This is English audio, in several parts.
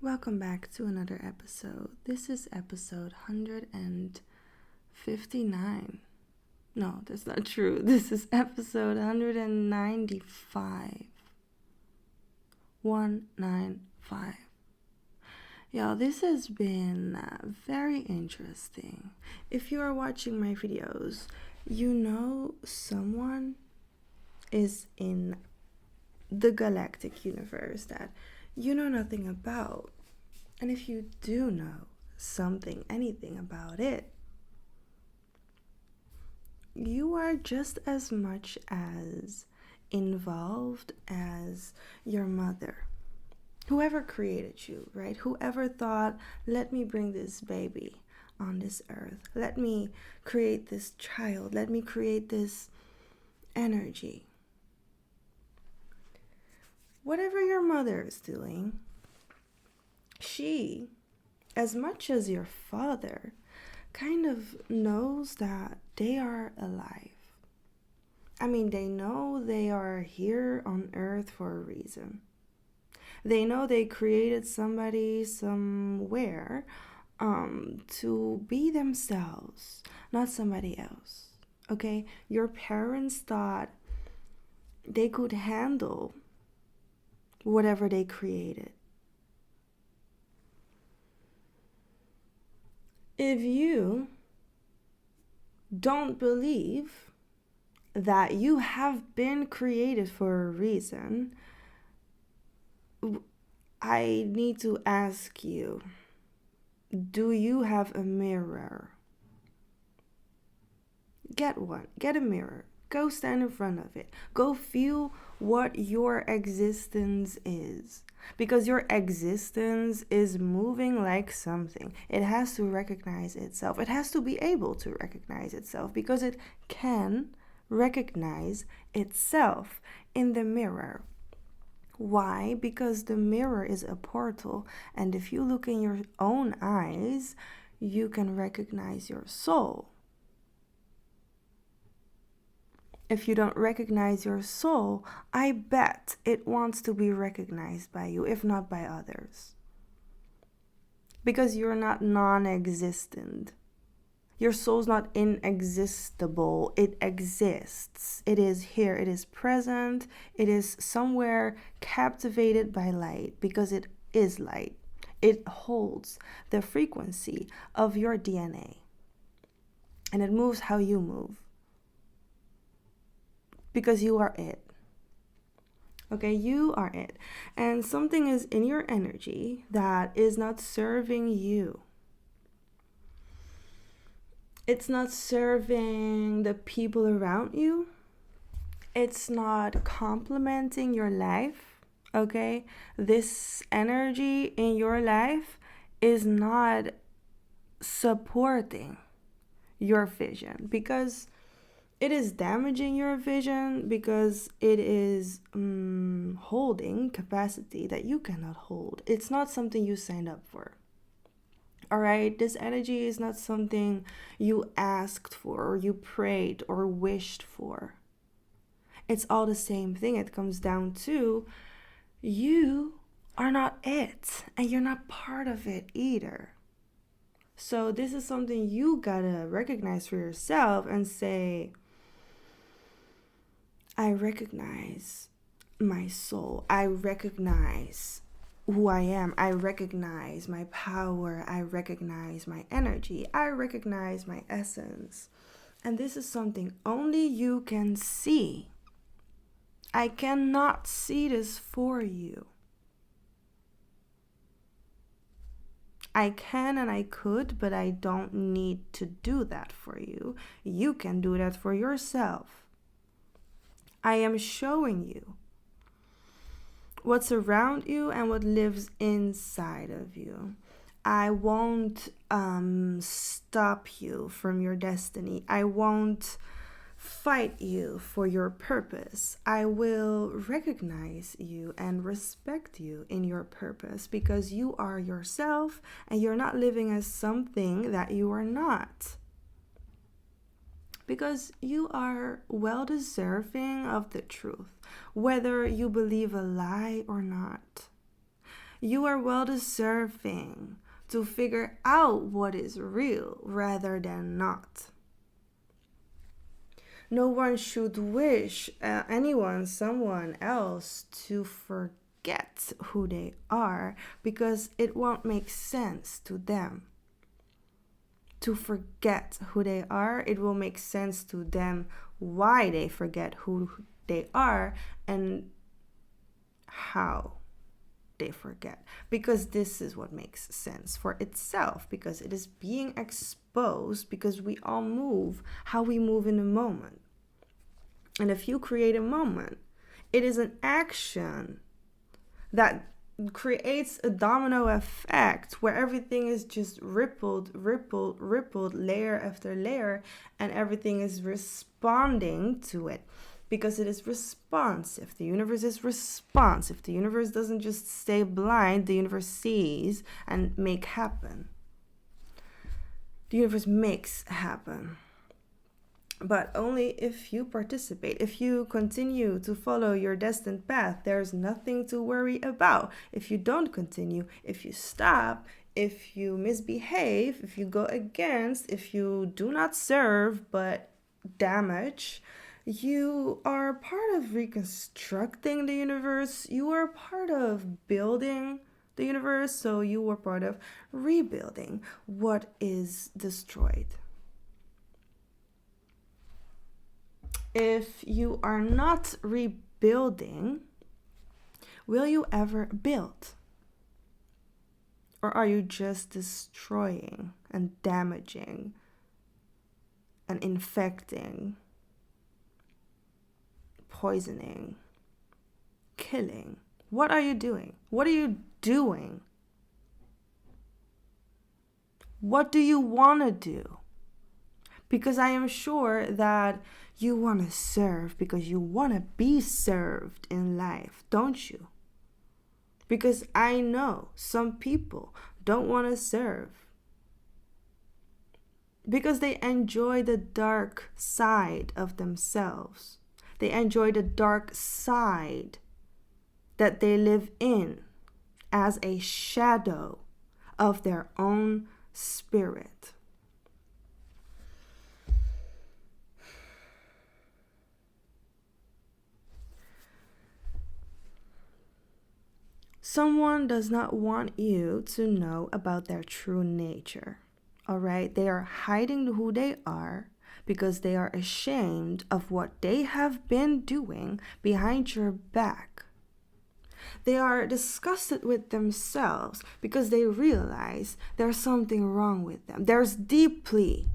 Welcome back to another episode. This is episode 159. No, that's not true. This is episode 195. 195. Y'all, this has been very interesting. If you are watching my videos, you know someone is in the galactic universe that you know nothing about. And if you do know something, anything about it, you are just as much as involved as your mother. Whoever created you, right? Whoever thought, let me bring this baby on this earth. Let me create this child. Let me create this energy. Whatever your mother is doing, she, as much as your father, kind of knows that they are alive. I mean, they know they are here on earth for a reason. They know they created somebody somewhere to be themselves, not somebody else. Okay? Your parents thought they could handle whatever they created. If you don't believe that you have been created for a reason, I need to ask you, do you have a mirror? Get one. Get a mirror. Go stand in front of it. Go feel what your existence is. Because your existence is moving like something. It has to recognize itself. It has to be able to recognize itself because it can recognize itself in the mirror. Why? Because the mirror is a portal, and if you look in your own eyes, you can recognize your soul. If you don't recognize your soul, I bet it wants to be recognized by you, if not by others. Because you're not non-existent. Your soul's not inexistable. It exists. It is here. It is present. It is somewhere captivated by light because it is light. It holds the frequency of your DNA. And it moves how you move. Because you are it. Okay, you are it. And something is in your energy that is not serving you. It's not serving the people around you. It's not complementing your life. Okay, this energy in your life is not supporting your vision because it is damaging your vision because it is holding capacity that you cannot hold. It's not something you signed up for. All right, this energy is not something you asked for or you prayed or wished for. It's all the same thing. It comes down to you are not it and you're not part of it either. So this is something you gotta recognize for yourself and say, I recognize my soul. I recognize who I am. I recognize my power. I recognize my energy. I recognize my essence. And this is something only you can see. I cannot see this for you. I can and I could, but I don't need to do that for you. You can do that for yourself. I am showing you what's around you and what lives inside of you. I won't stop you from your destiny. I won't fight you for your purpose. I will recognize you and respect you in your purpose because you are yourself and you're not living as something that you are not. Because you are well deserving of the truth, whether you believe a lie or not. You are well deserving to figure out what is real rather than not. No one should wish someone else to forget who they are, because it won't make sense to them. To forget who they are, it will make sense to them why they forget who they are and how they forget. Because this is what makes sense for itself, because it is being exposed, because we all move how we move in the moment. And if you create a moment, it is an action that creates a domino effect where everything is just rippled, layer after layer, and everything is responding to it because it is responsive. The universe is responsive. The universe doesn't just stay blind. The universe sees and make happen. The universe makes happen. But only if you participate. If you continue to follow your destined path, there's nothing to worry about. If you don't continue, if you stop, if you misbehave, if you go against, if you do not serve but damage, you are part of reconstructing the universe. You are part of building the universe. So you are part of rebuilding what is destroyed. If you are not rebuilding, will you ever build? Or are you just destroying and damaging and infecting, poisoning, killing? What are you doing? What are you doing? What do you want to do? Because I am sure that you want to serve because you want to be served in life, don't you? Because I know some people don't want to serve because they enjoy the dark side of themselves. They enjoy the dark side that they live in as a shadow of their own spirit. Someone does not want you to know about their true nature, all right? They are hiding who they are because they are ashamed of what they have been doing behind your back. They are disgusted with themselves because they realize there's something wrong with them. There's deeply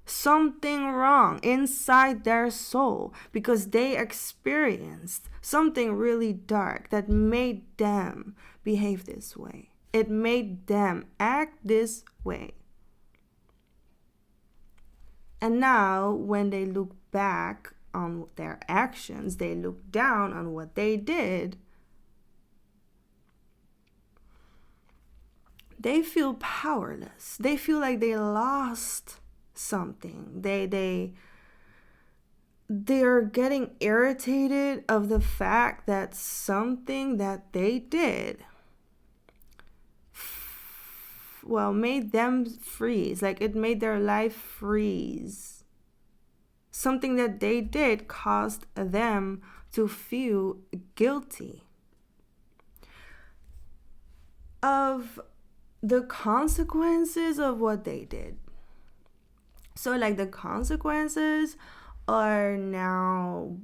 something wrong inside their soul because they experienced something really dark that made them behave this way. It made them act this way. And now when they look back on their actions, they look down on what they did, they feel powerless. They feel like they lost something. They're getting irritated of the fact that something that they did made them freeze. Like it made their life freeze. Something that they did caused them to feel guilty of the consequences of what they did. So like the consequences are now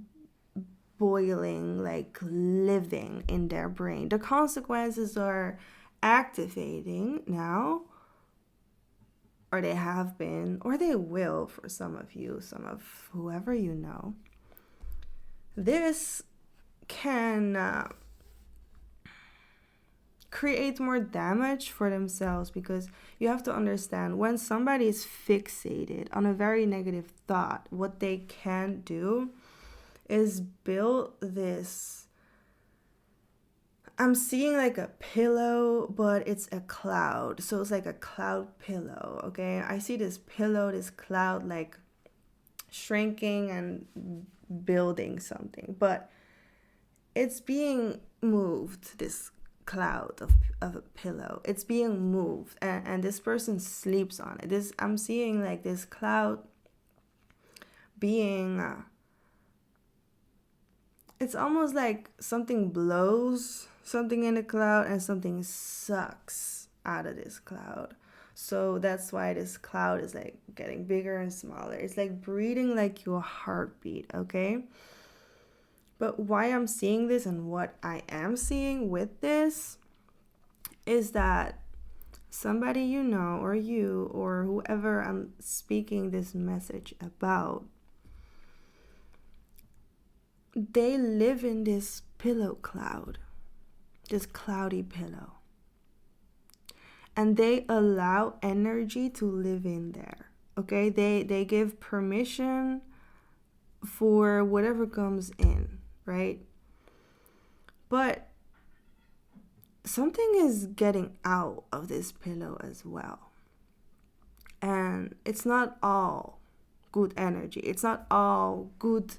boiling, like living in their brain. The consequences are activating now, or they have been, or they will for some of you, some of whoever you know. This can create more damage for themselves, because you have to understand, when somebody is fixated on a very negative thought, what they can do is build this, I'm seeing like a pillow, but it's a cloud. So it's like a cloud pillow, okay? I see this pillow, this cloud, like shrinking and building something, but it's being moved, this cloud of a pillow. It's being moved, and this person sleeps on it. I'm seeing like this cloud being it's almost like something blows something in the cloud and something sucks out of this cloud. So that's why this cloud is like getting bigger and smaller. It's like breathing like your heartbeat, okay? But why I'm seeing this and what I am seeing with this is that somebody you know, or you, or whoever I'm speaking this message about, they live in this pillow cloud, this cloudy pillow. And they allow energy to live in there, okay? They give permission for whatever comes in, right? But something is getting out of this pillow as well. And it's not all good energy. It's not all good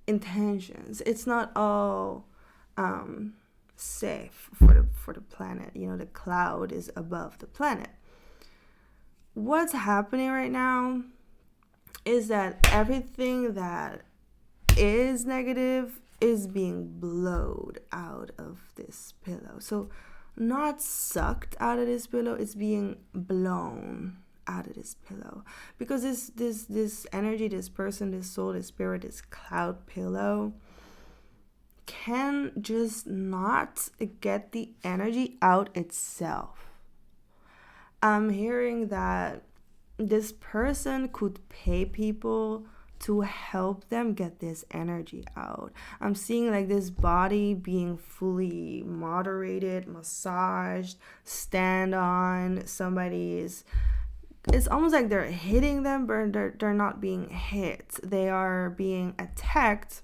intentions. It's not all safe for the planet. You know, the cloud is above the planet. What's happening right now is that everything that is negative is being blown out of this pillow. So not sucked out of this pillow, it's being blown out of this pillow. Because this energy, this person, this soul, this spirit, this cloud pillow can just not get the energy out itself. I'm hearing that this person could pay people to help them get this energy out. I'm seeing like this body being fully moderated, massaged, stand on. It's almost like they're hitting them, but they're not being hit. They are being attacked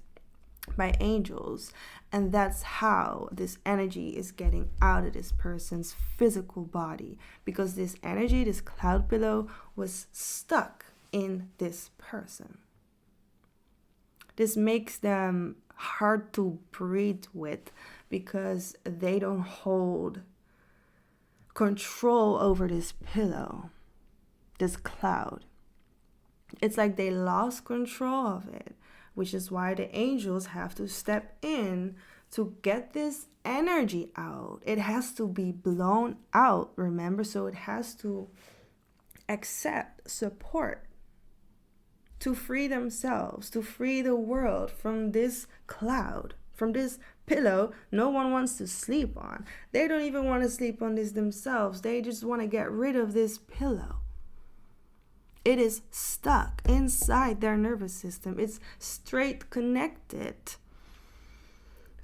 by angels. And that's how this energy is getting out of this person's physical body. Because this energy, this cloud pillow, was stuck in this person. This makes them hard to breathe with because they don't hold control over this pillow, this cloud. It's like they lost control of it, which is why the angels have to step in to get this energy out. It has to be blown out, remember? So it has to accept support to free themselves, to free the world from this cloud, from this pillow no one wants to sleep on. They don't even want to sleep on this themselves. They just want to get rid of this pillow. It is stuck inside their nervous system. It's straight connected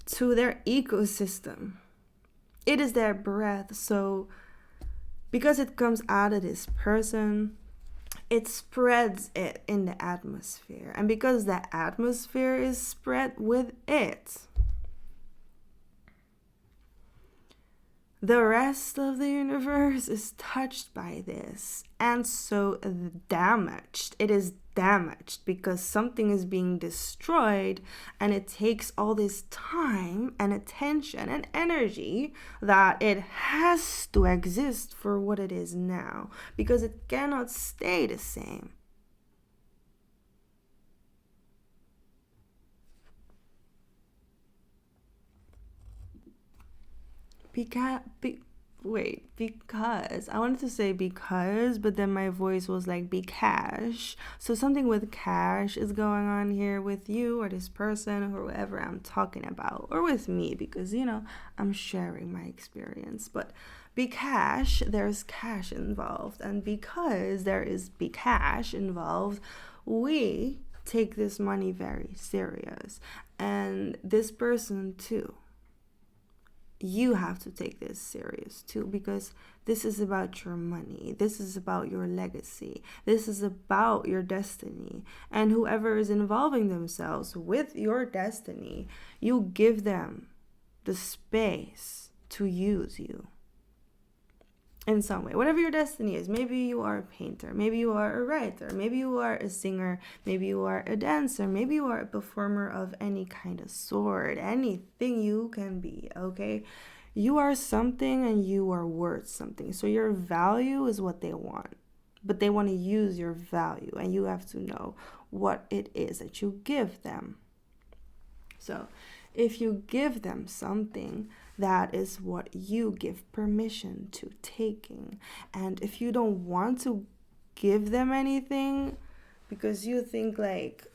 to their ecosystem. It is their breath. So because it comes out of this person, it spreads it in the atmosphere. And because the atmosphere is spread with it, the rest of the universe is touched by this and so damaged. It is damaged because something is being destroyed, and it takes all this time and attention and energy that it has to exist for what it is now, because it cannot stay the same. Because I wanted to say because, but then my voice was like cash. So something with cash is going on here with you or this person or whoever I'm talking about, or with me, because I'm sharing my experience. But cash, there's cash involved, and because there is cash involved, we take this money very serious, and this person too. You have to take this serious too, because this is about your money. This is about your legacy. This is about your destiny. And whoever is involving themselves with your destiny, you give them the space to use you in some way. Whatever your destiny is. Maybe you are a painter. Maybe you are a writer. Maybe you are a singer. Maybe you are a dancer. Maybe you are a performer of any kind of sort. Anything you can be, okay? You are something and you are worth something. So your value is what they want. But they want to use your value, and you have to know what it is that you give them. So if you give them something, that is what you give permission to taking. And if you don't want to give them anything because you think like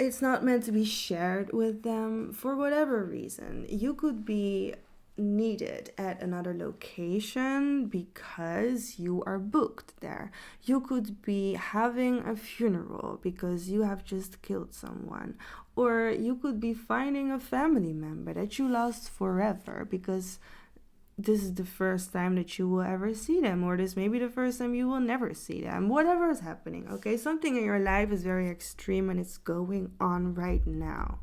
it's not meant to be shared with them for whatever reason, you could be needed at another location because you are booked there. You could be having a funeral because you have just killed someone, or you could be finding a family member that you lost forever because this is the first time that you will ever see them, or this may be the first time you will never see them. Whatever is happening, okay? Something in your life is very extreme and it's going on right now.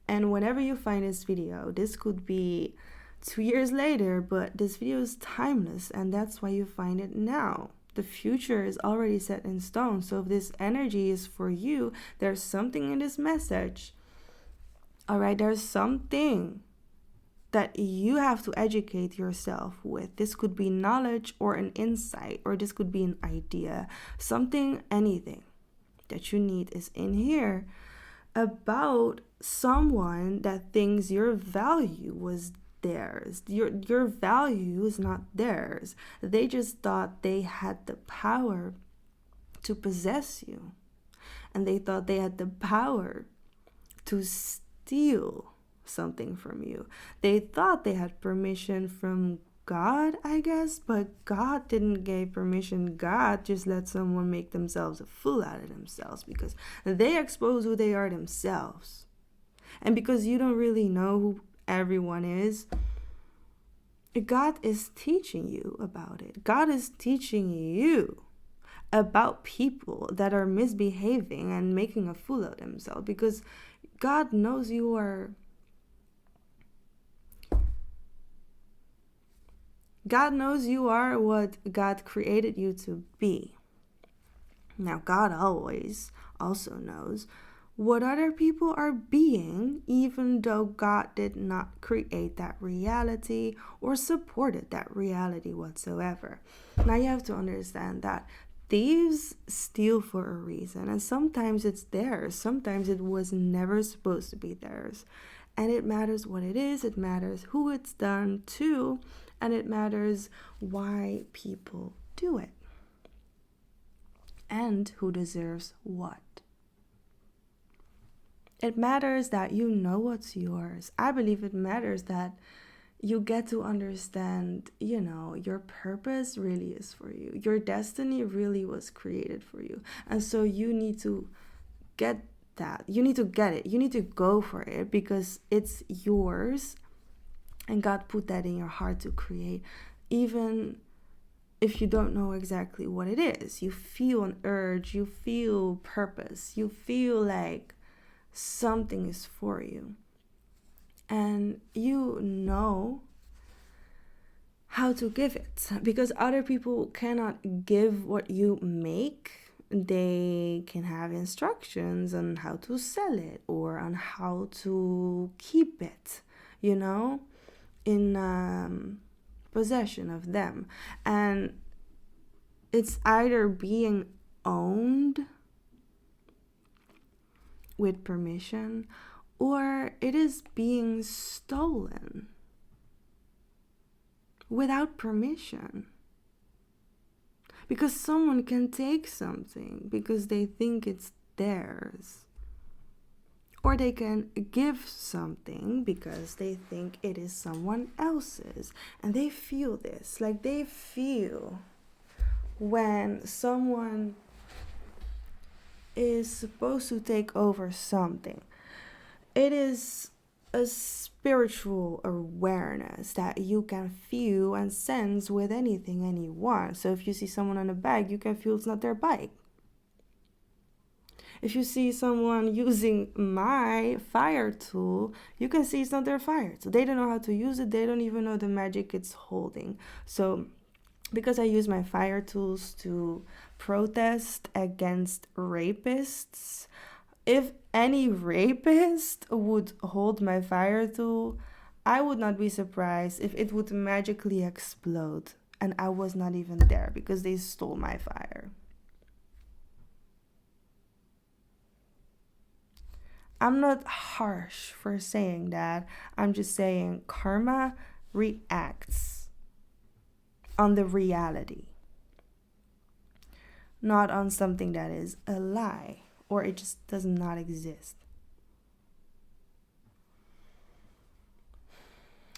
And whenever you find this video, this could be 2 years later, but this video is timeless, and that's why you find it now. The future is already set in stone. So if this energy is for you, there's something in this message. All right, there's something that you have to educate yourself with. This could be knowledge or an insight, or this could be an idea. Something, anything that you need is in here about someone that thinks your value was theirs. Your value is not theirs. They just thought they had the power to possess you. And they thought they had the power to steal something from you. They thought they had permission from God, I guess, but God didn't give permission. God just let someone make themselves a fool out of themselves because they expose who they are themselves. And because you don't really know who everyone is, God is teaching you about it. God is teaching you about people that are misbehaving and making a fool of themselves, because God knows you are... God knows you are what God created you to be. Now, God always also knows what other people are being, even though God did not create that reality or supported that reality whatsoever. Now, you have to understand that thieves steal for a reason, and sometimes it's theirs. Sometimes it was never supposed to be theirs. And it matters what it is, it matters who it's done to, and it matters why people do it. And who deserves what. It matters that you know what's yours. I believe it matters that you get to understand, your purpose really is for you. Your destiny really was created for you. And so you need to get that. You need to get it. You need to go for it because it's yours. And God put that in your heart to create. Even if you don't know exactly what it is, you feel an urge, you feel purpose, you feel like something is for you. And you know how to give it, because other people cannot give what you make. They can have instructions on how to sell it or on how to keep it, in possession of them. And it's either being owned with permission, or it is being stolen without permission. Because someone can take something because they think it's theirs. Or they can give something because they think it is someone else's. And they feel this. Like they feel when someone is supposed to take over something. It is a spiritual awareness that you can feel and sense with anything, anyone. So if you see someone on a bike, you can feel it's not their bike. If you see someone using my fire tool, you can see it's not their fire tool. They don't know how to use it. They don't even know the magic it's holding. So because I use my fire tools to protest against rapists, If any rapist would hold my fire tool, I would not be surprised if it would magically explode and I was not even there because they stole my fire. I'm not harsh for saying that. I'm just saying karma reacts on the reality, not on something that is a lie or it just does not exist.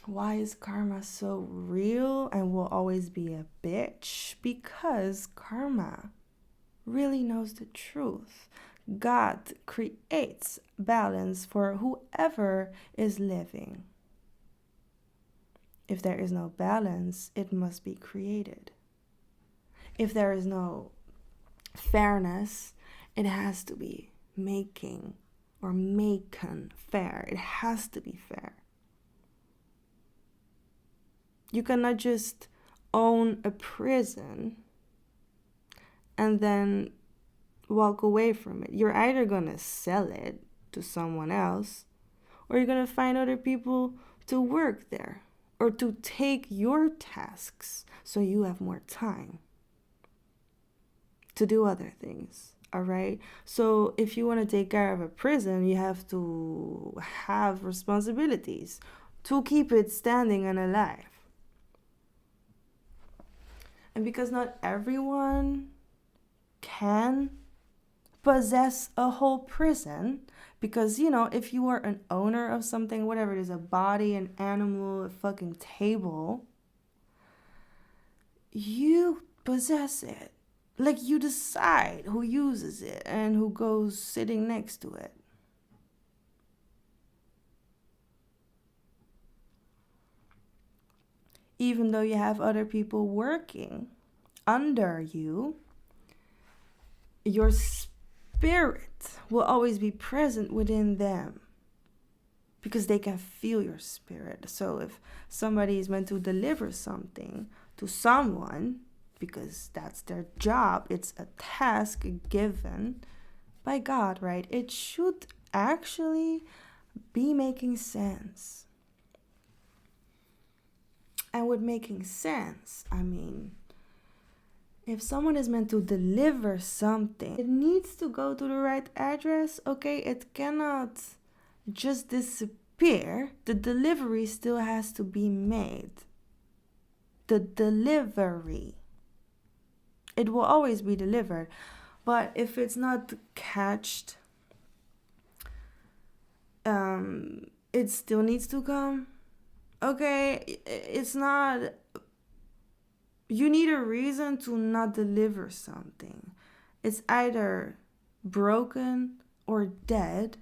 Why is karma so real and will always be a bitch? Because karma really knows the truth. God creates balance for whoever is living. If there is no balance, it must be created. If there is no fairness, it has to be making or maken fair. It has to be fair. You cannot just own a prison and then walk away from it. You're either gonna sell it to someone else or you're gonna find other people to work there or to take your tasks so you have more time to do other things. All right. So if you want to take care of a prison, you have to have responsibilities to keep it standing and alive. And because not everyone can possess a whole prison, because, you know, if you are an owner of something, whatever it is, a body, an animal, a fucking table, you possess it. Like, you decide who uses it and who goes sitting next to it. Even though you have other people working under you, your spirit will always be present within them because they can feel your spirit. So if somebody is meant to deliver something to someone, because that's their job, it's a task given by God, right? It should actually be making sense. And with making sense, I mean, if someone is meant to deliver something, it needs to go to the right address, okay? It cannot just disappear. The delivery still has to be made. The delivery. It will always be delivered. But if it's not catched, it still needs to come. Okay, it's not... You need a reason to not deliver something. It's either broken or dead,